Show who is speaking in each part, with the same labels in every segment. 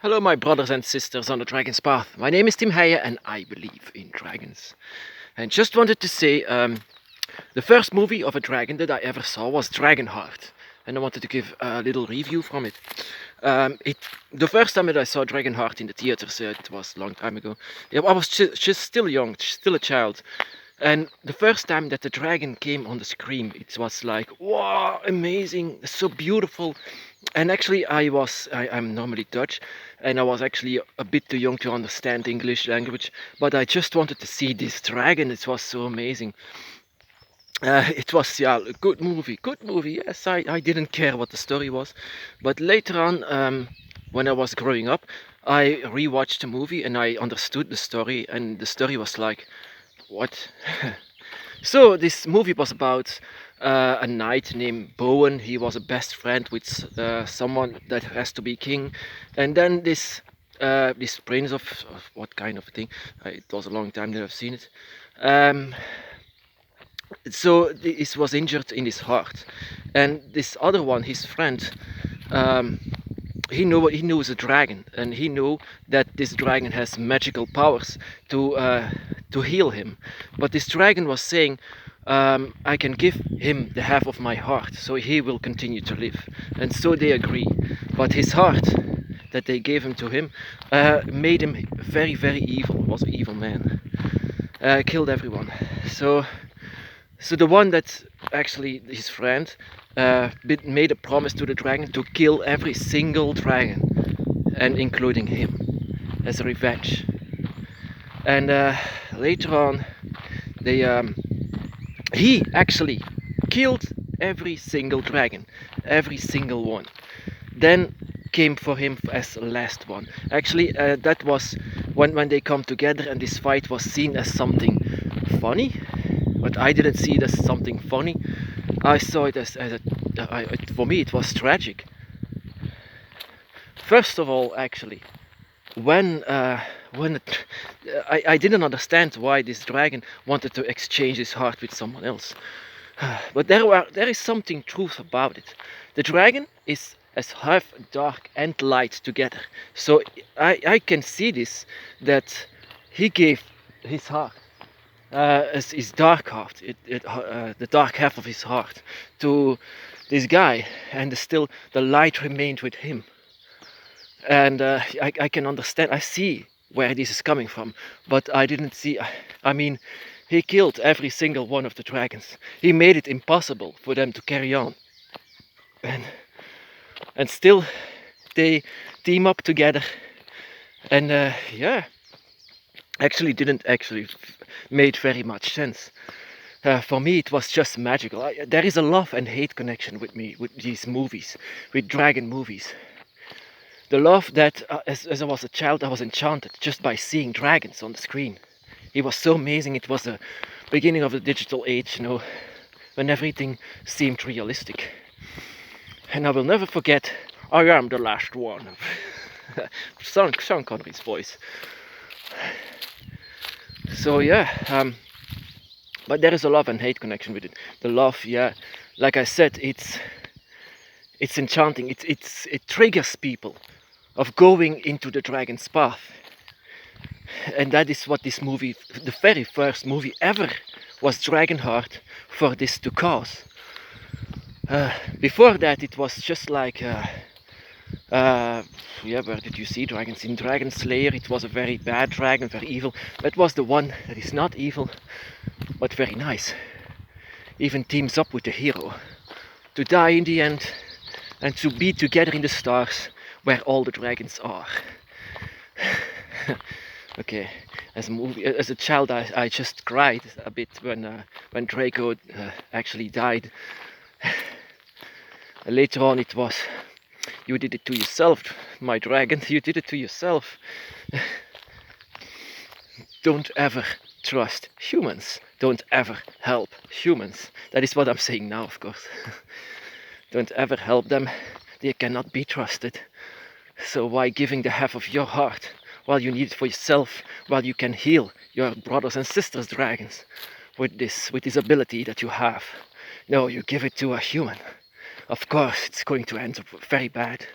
Speaker 1: Hello, my brothers and sisters on the Dragon's Path. My name is Tim Heijen and I believe in dragons. And just wanted to say, the first movie of a dragon that I ever saw was Dragonheart. And I wanted to give a little review from it. The first time that I saw Dragonheart in the theaters, it was a long time ago. Yeah, I was just still young, still a child. And the first time that the dragon came on the screen, it was like, wow, amazing, so beautiful. And actually, I'm normally Dutch, and I was actually a bit too young to understand the English language, but I just wanted to see this dragon. It was so amazing. It was, yeah, a good movie. Yes, I didn't care what the story was, but later on, when I was growing up, I rewatched the movie and I understood the story, and the story was like, what? So this movie was about a knight named Bowen. He was a best friend with someone that has to be king, and then this prince of what kind of thing? It was a long time that I've seen it. Um, so this was injured in his heart, and this other one, his friend, um, he knows a dragon, and he knew that this dragon has magical powers to heal him. But this dragon was saying, I can give him the half of my heart, so he will continue to live. And so they agree. But his heart that they gave him to him made him very, very evil. Was an evil man. Killed everyone. So the one that actually his friend made a promise to the dragon to kill every single dragon, and including him, as a revenge. And later on, they he actually killed every single dragon, every single one. Then came for him as the last one. Actually, that was when they come together, and this fight was seen as something funny, but I didn't see it as something funny. I saw it as for me it was tragic. First of all, actually, when I didn't understand why this dragon wanted to exchange his heart with someone else. But there is something truth about it. The dragon is as half dark and light together. So I can see this, that he gave his heart, as his dark heart, the dark half of his heart, to this guy, and still the light remained with him. And I can understand, I see where this is coming from, but I didn't see. I mean, he killed every single one of the dragons. He made it impossible for them to carry on, and still they team up together. And yeah, actually didn't actually made very much sense. For me, it was just magical. There is a love and hate connection with me with these movies, with dragon movies. The love that, as I was a child, I was enchanted just by seeing dragons on the screen. It was so amazing. It was the beginning of the digital age, when everything seemed realistic. And I will never forget, I am the last one. Sean Connery's voice. So yeah, but there is a love and hate connection with it. The love, yeah, like I said, it's enchanting. It triggers people of going into the dragon's path. And that is what this movie, the very first movie ever, was Dragonheart, for this to cause. Before that, it was just like, yeah, where did you see dragons? In Dragon Slayer, it was a very bad dragon, very evil. That was the one that is not evil, but very nice. Even teams up with the hero to die in the end, and to be together in the stars where all the dragons are. Okay, as a child, I just cried a bit when Draco actually died. Later on, it was, you did it to yourself, my dragon. You did it to yourself. Don't ever trust humans. Don't ever help humans. That is what I'm saying now, of course. Don't ever help them. They cannot be trusted. So why giving the half of your heart while you need it for yourself, while you can heal your brothers and sisters dragons with this ability that you have? No, you give it to a human. Of course, it's going to end up very bad.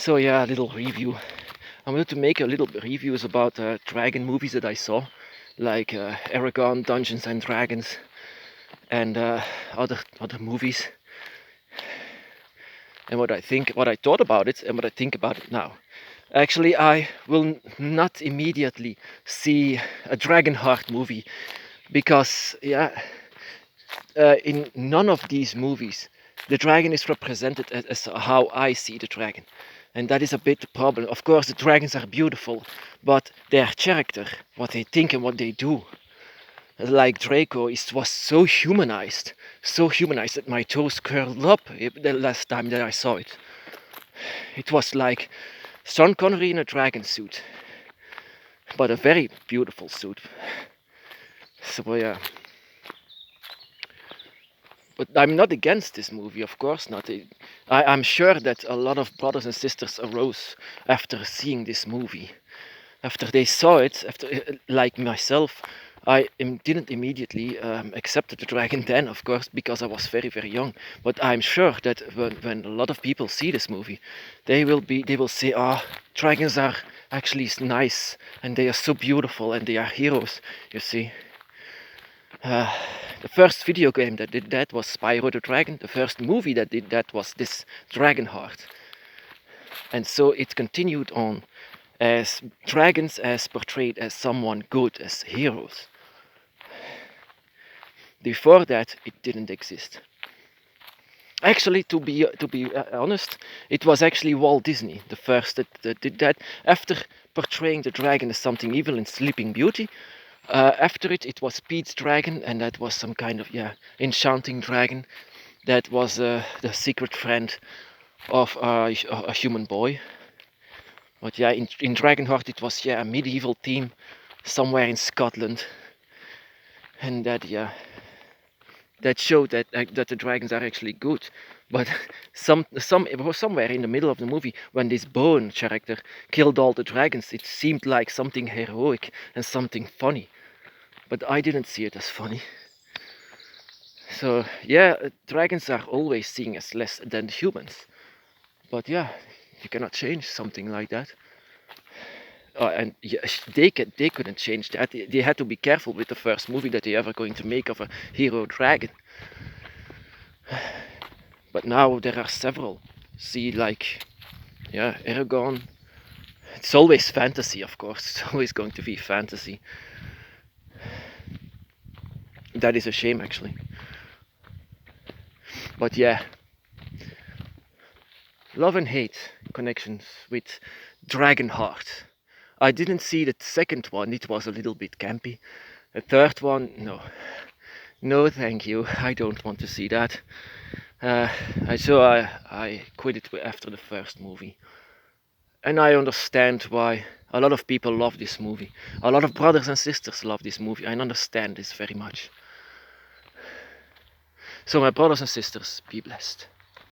Speaker 1: So yeah, a little review. I'm going to make a little reviews about dragon movies that I saw, like Aragon, Dungeons and Dragons, and other movies, and what I thought about it, and what I think about it now. Actually, I will not immediately see a Dragonheart movie because, yeah, in none of these movies the dragon is represented as how I see the dragon. And that is a bit the problem. Of course, the dragons are beautiful, but their character, what they think and what they do, like Draco, was so humanized that my toes curled up the last time that I saw it. It was like Sean Connery in a dragon suit, but a very beautiful suit. So yeah. But I'm not against this movie, of course not. I'm sure that a lot of brothers and sisters arose after seeing this movie. After they saw it, like myself, I didn't immediately accept the dragon then, of course, because I was very, very young. But I'm sure that when a lot of people see this movie, they will say, "Ah, dragons are actually nice, and they are so beautiful, and they are heroes." You see. The first video game that did that was Spyro the Dragon. The first movie that did that was this Dragonheart. And so it continued on as dragons as portrayed as someone good, as heroes. Before that, it didn't exist. Actually, to be honest, it was actually Walt Disney, the first that did that. After portraying the dragon as something evil in Sleeping Beauty, after it was Pete's dragon, and that was some kind of enchanting dragon. That was the secret friend of a human boy. But yeah, in Dragonheart it was a medieval theme somewhere in Scotland, and that showed that that the dragons are actually good. But it was somewhere in the middle of the movie when this Bone character killed all the dragons. It seemed like something heroic and something funny, but I didn't see it as funny. So yeah, dragons are always seen as less than humans. But yeah, you cannot change something like that. And yeah, they couldn't change that. They had to be careful with the first movie that they ever going to make of a hero dragon. But now there are several. See, like, yeah, Aragon. It's always fantasy, of course. It's always going to be fantasy. That is a shame, actually. But yeah, love and hate connections with Dragonheart. I didn't see the second one, it was a little bit campy. The third one, no. No, thank you, I don't want to see that. I quit it after the first movie. And I understand why a lot of people love this movie. A lot of brothers and sisters love this movie. I understand this very much. So my brothers and sisters, be blessed.